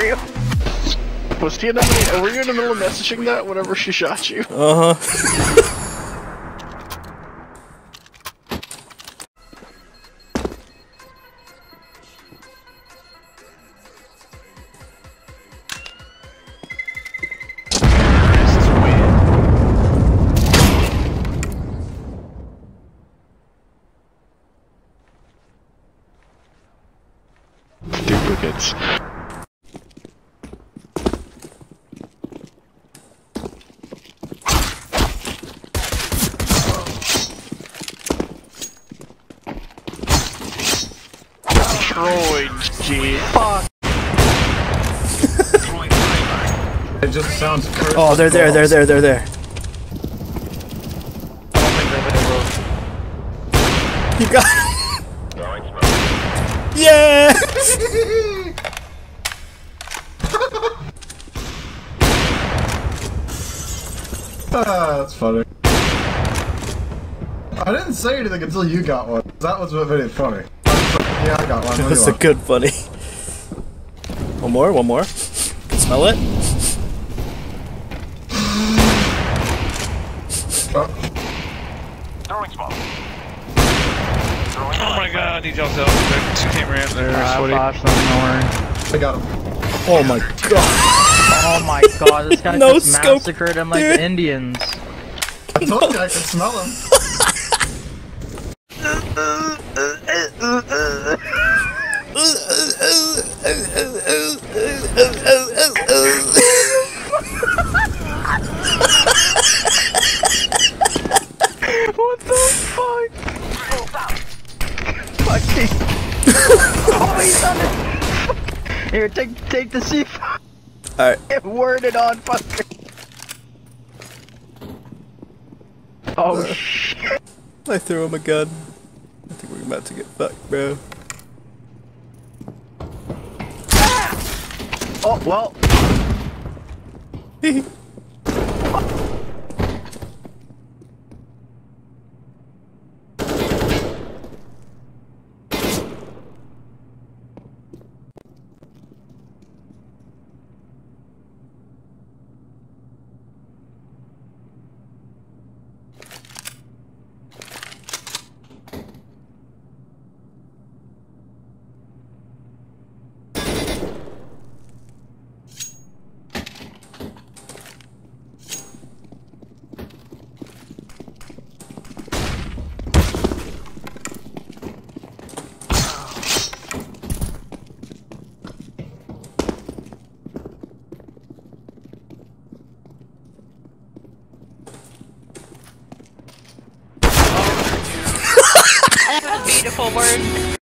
real? Was he in the middle? Were you in the middle of messaging that whenever she shot you? Duplicates. Destroyed, G. Fuck. It just sounds cursed. Oh, they're there. I don't think You got. Yeah. That's funny. I didn't say anything until you got one. That was what made it funny. Yeah, I got one. That was a good funny. One more. Can smell it. Throwing smoke. Oh my god, he jumped out. There's 2 team ramp there. I got him. Oh my god. Oh my god, this guy No just scope, massacred him like dude. the Indians. I told you I could smell him. What the fuck? Fucking. Oh, he's on it. Here, take the C4. Alright. Word it on, fucker. Oh shit. I threw him a gun. I think we're about to get fucked, bro. Oh, well. Beautiful word.